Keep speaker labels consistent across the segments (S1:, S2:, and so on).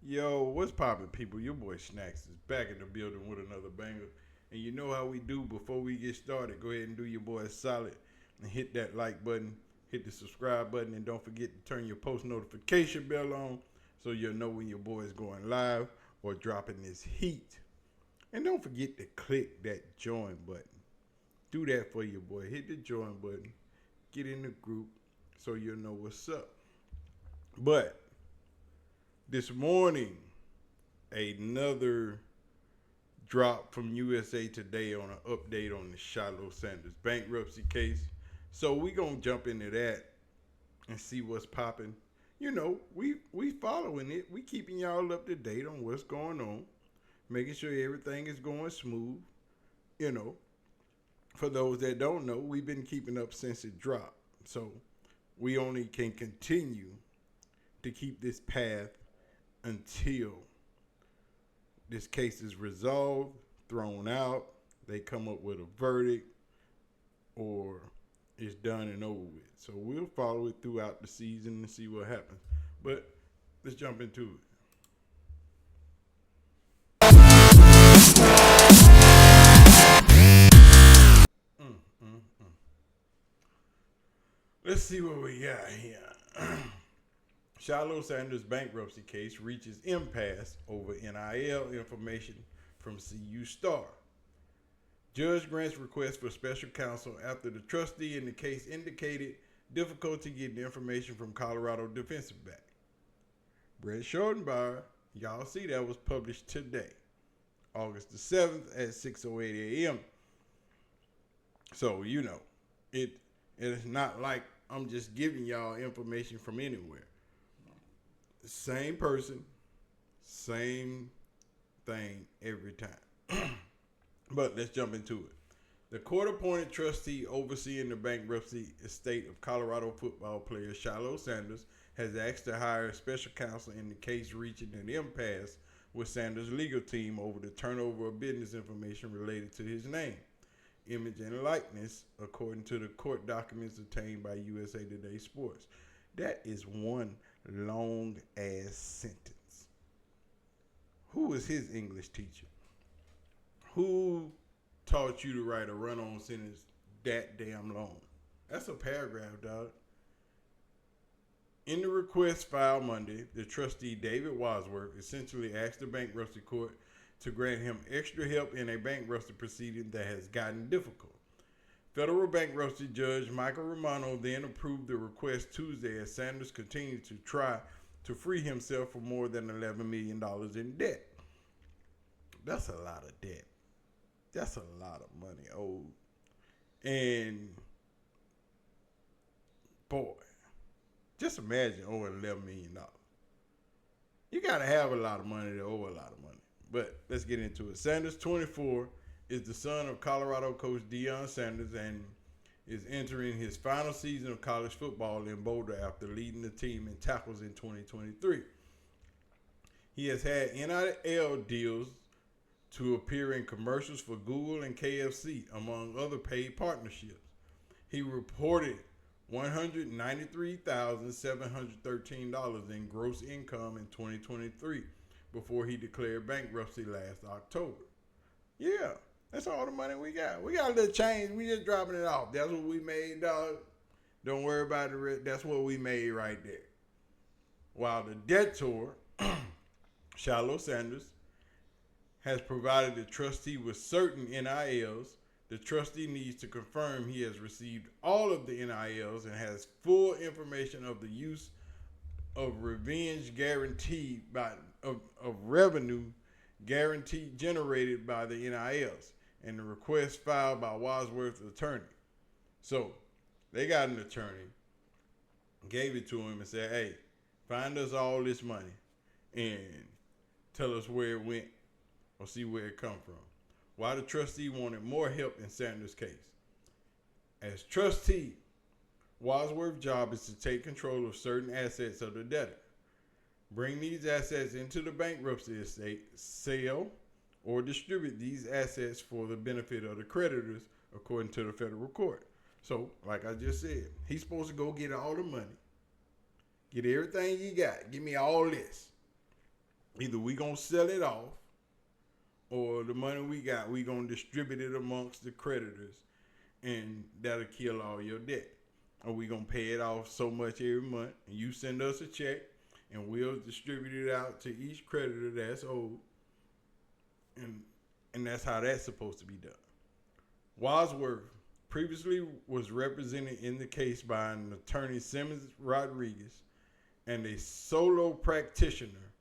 S1: Yo, what's poppin', people? Your boy Snacks is back in the building with another banger. And you know how we do before we get started. Go ahead and do your boy a solid and hit that like button, hit the subscribe button, and don't forget to turn your post notification bell on so you'll know when your boy is going live or dropping this heat. And don't forget to click that join button. Do that for your boy. Hit the join button, get in the group so you'll know what's up. But this morning, another drop from USA Today on an update on the Shilo Sanders bankruptcy case. So we gonna jump into that and see what's popping. You know, we following it. We keeping y'all up to date on what's going on, making sure everything is going smooth. You know, for those that don't know, we've been keeping up since it dropped. So we only can continue to keep this path until this case is resolved, thrown out, they come up with a verdict, or it's done and over with. So we'll follow it throughout the season and see what happens. But let's jump into it. Let's see what we got here. Shilo Sanders' bankruptcy case reaches impasse over NIL information from CU Star. Judge grants request for special counsel after the trustee in the case indicated difficulty getting information from Colorado defensive back. Brett Schottenbauer, y'all see that was published today, August the 7th at 6:08 a.m. So, you know, it is not like I'm just giving y'all information from anywhere. Same person, same thing every time. But let's jump into it. The court-appointed trustee overseeing the bankruptcy estate of Colorado football player Shilo Sanders has asked to hire special counsel in the case reaching an impasse with Sanders' legal team over the turnover of business information related to his name, image, and likeness, according to the court documents obtained by USA Today Sports. That is one long ass sentence. Who was his English teacher? Who taught you to write a run-on sentence that damn long? That's a paragraph, dog. In the request filed Monday, the trustee David Wadsworth essentially asked the bankruptcy court to grant him extra help in a bankruptcy proceeding that has gotten difficult. Federal bankruptcy judge Michael Romano then approved the request Tuesday as Sanders continued to try to free himself from more than $11 million in debt. That's a lot of debt. That's a lot of money owed. And boy, just imagine owing $11 million. You got to have a lot of money to owe a lot of money. But let's get into it. Sanders, 24, is the son of Colorado coach Deionsanders and is entering his final season of college football in Boulder after leading the team in tackles in 2023. He has had NIL deals to appear in commercials for Google and KFC, among other paid partnerships. He reported $193,713 in gross income in 2023 before he declared bankruptcy last October. Yeah, that's all the money we got. We got a little change. We just dropping it off. That's what we made, dog. Don't worry about the rest. That's what we made right there. While the debtor, Shilo Sanders, has provided the trustee with certain NILs, the trustee needs to confirm he has received all of the NILs and has full information of the use of revenge guaranteed of revenue guaranteed generated by the NILs and the request filed by Wadsworth's attorney. So they got an attorney, gave it to him and said, hey, find us all this money and tell us where it went or see where it come from. Why the trustee wanted more help in Sanders' case. As trustee, Wadsworth's job is to take control of certain assets of the debtor, bring these assets into the bankruptcy estate, sell, or distribute these assets for the benefit of the creditors, according to the federal court. So, like I just said, he's supposed to go get all the money, get everything you got, give me all this. Either we gonna sell it off, or the money we got, we gonna distribute it amongst the creditors, and that'll kill all your debt. Or we gonna pay it off so much every month, and you send us a check, and we'll distribute it out to each creditor that's owed, and that's how that's supposed to be done. Wadsworth previously was represented in the case by an attorney, Simmons Rodriguez, and a solo practitioner,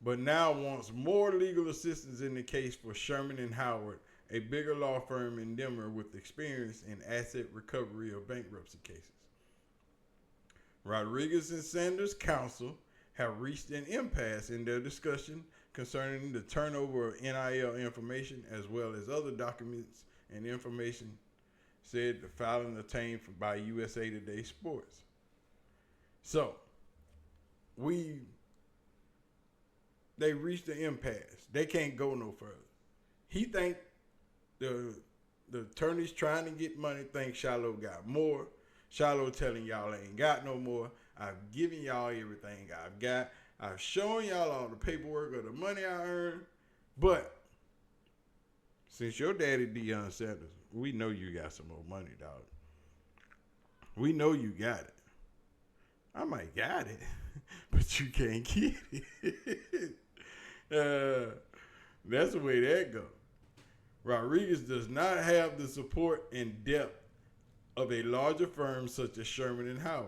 S1: but now wants more legal assistance in the case for Sherman and Howard, a bigger law firm in Denver with experience in asset recovery of bankruptcy cases. Rodriguez and Sanders' counsel have reached an impasse in their discussion concerning the turnover of NIL information as well as other documents and information, said the filing obtained by USA Today Sports. So, they reached an impasse. They can't go no further. He think the attorneys trying to get money think Shilo got more. Shilo telling y'all I ain't got no more. I've given y'all everything I've got. I've shown y'all all the paperwork of the money I earned. But since your daddy deionsanders, we know you got some more money, dog. We know you got it. I might got it, but you can't get it. That's the way that goes. Rodriguez does not have the support and depth of a larger firm such as Sherman and Howard,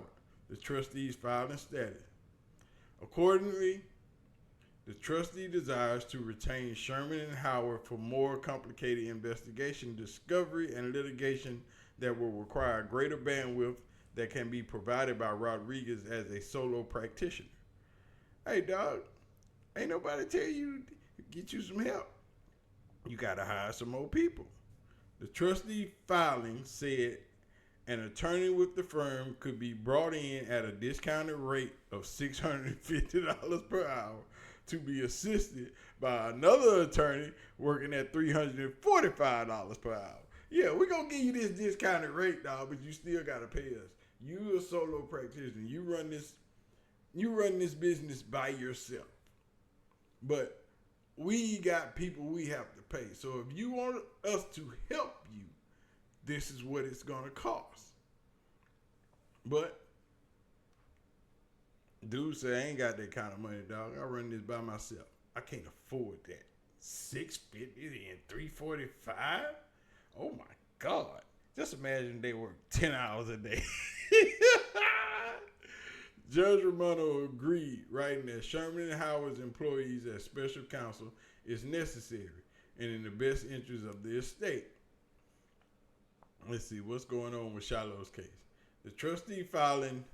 S1: the trustees filed in status. Accordingly, the trustee desires to retain Sherman and Howard for more complicated investigation, discovery, and litigation that will require greater bandwidth that can be provided by Rodriguez as a solo practitioner. Hey, dog, ain't nobody tell you to get you some help. You got to hire some more people. The trustee filing said an attorney with the firm could be brought in at a discounted rate of $650 per hour to be assisted by another attorney working at $345 per hour. Yeah, we're going to give you this discounted rate, dog, but you still got to pay us. You a solo practitioner. You run this business by yourself. But we got people we have to pay. So if you want us to help you, this is what it's going to cost. But dude said, I ain't got that kind of money, dog. I run this by myself. I can't afford that. $650 and $345? Oh my God. Just imagine they work 10 hours a day. Judge Romano agreed, writing that Sherman and Howard's employees as special counsel is necessary and in the best interest of the estate. Let's see what's going on with Shiloh's case. The trustee filing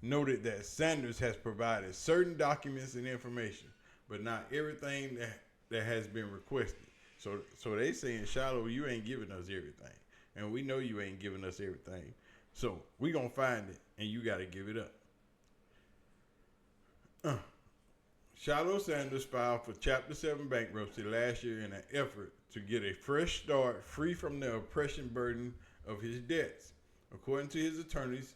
S1: noted that Sanders has provided certain documents and information, but not everything that has been requested. So they saying, Shilo, you ain't giving us everything. And we know you ain't giving us everything. So we gonna find it and you gotta give it up. Shilo Sanders filed for Chapter 7 bankruptcy last year in an effort to get a fresh start free from the oppression burden of his debts. According to his attorneys,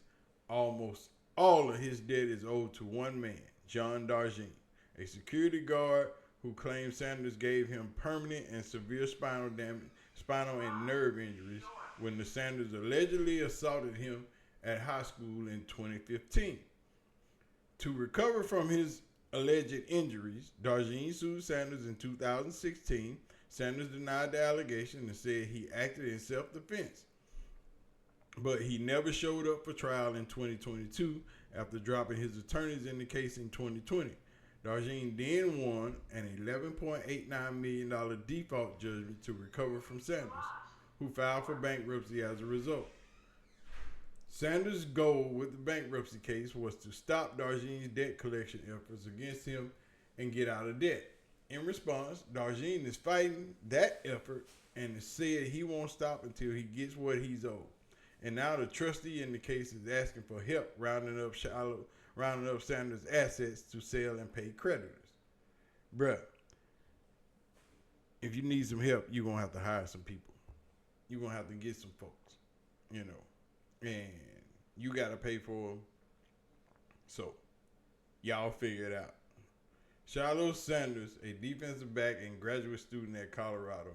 S1: almost all of his debt is owed to one man, John Darjean, a security guard who claimed Sanders gave him permanent and severe spinal and nerve injuries when the Sanders allegedly assaulted him at high school in 2015. To recover from his alleged injuries, Darjean sued Sanders in 2016. Sanders denied the allegation and said he acted in self-defense. But he never showed up for trial in 2022 after dropping his attorneys in the case in 2020. Darjean then won an $11.89 million default judgment to recover from Sanders, who filed for bankruptcy as a result. Sanders' goal with the bankruptcy case was to stop Darjean's debt collection efforts against him and get out of debt. In response, Darjean is fighting that effort and has said he won't stop until he gets what he's owed. And now the trustee in the case is asking for help rounding up Sanders' assets to sell and pay creditors. Bruh, if you need some help, you're going to have to hire some people. You're going to have to get some folks, and you got to pay for them. So, y'all figure it out. Shilo-Sanders, a defensive back and graduate student at Colorado,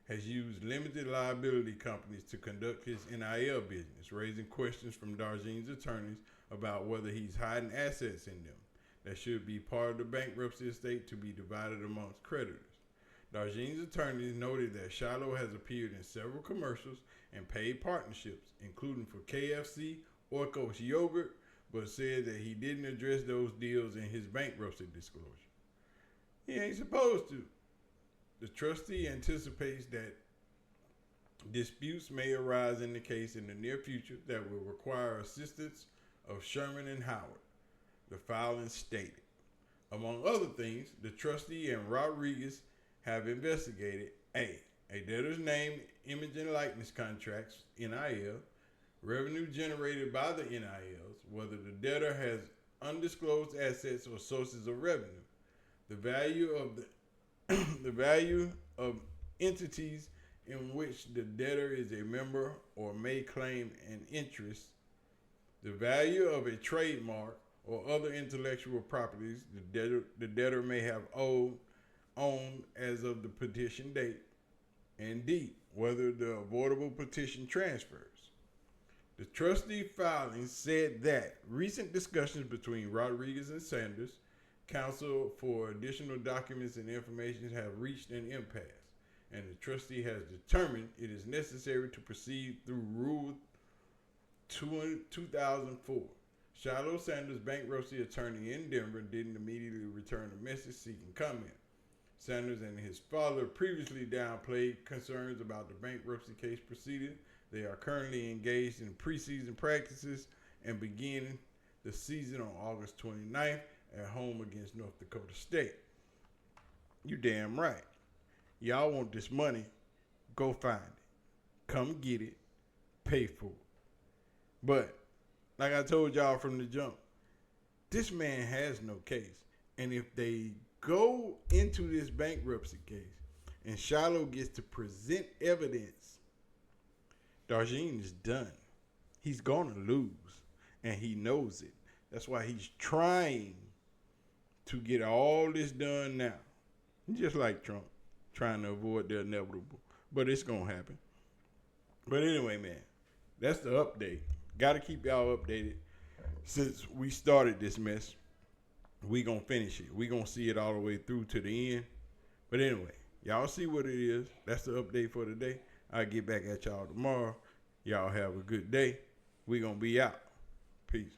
S1: has used limited liability companies to conduct his NIL business, raising questions from Darjeeling's attorneys about whether he's hiding assets in them that should be part of the bankruptcy estate to be divided amongst creditors. Darjeeling's attorneys noted that Shilo has appeared in several commercials and paid partnerships, including for KFC, Oikos Yogurt, but said that he didn't address those deals in his bankruptcy disclosure. He ain't supposed to. The trustee anticipates that disputes may arise in the case in the near future that will require assistance of Sherman and Howard, the filing stated. Among other things, the trustee and Rodriguez have investigated a debtor's name, image, and likeness contracts, NIL, revenue generated by the NILs, whether the debtor has undisclosed assets or sources of revenue, the value of the value of entities in which the debtor is a member or may claim an interest, the value of a trademark or other intellectual properties the debtor may have owned as of the petition date, and D, whether the avoidable petition transfers. The trustee filing said that recent discussions between Rodriguez and Sanders, counsel for additional documents and information, have reached an impasse, and the trustee has determined it is necessary to proceed through Rule 2004. Shilo-Sanders, bankruptcy attorney in Denver, didn't immediately return a message seeking comment. Sanders and his father previously downplayed concerns about the bankruptcy case proceeding. They are currently engaged in preseason practices and begin the season on August 29th at home against North Dakota State. You damn right. Y'all want this money, go find it. Come get it, pay for it. But, like I told y'all from the jump, this man has no case. And if they go into this bankruptcy case and Shilo gets to present evidence, Darjeeling is done. He's going to lose, and he knows it. That's why he's trying to get all this done now. Just like Trump, trying to avoid the inevitable. But it's going to happen. But anyway, man, that's the update. Got to keep y'all updated. Since we started this mess, we going to finish it. We going to see it all the way through to the end. But anyway, y'all see what it is. That's the update for today. I'll get back at y'all tomorrow. Y'all have a good day. We going to be out. Peace.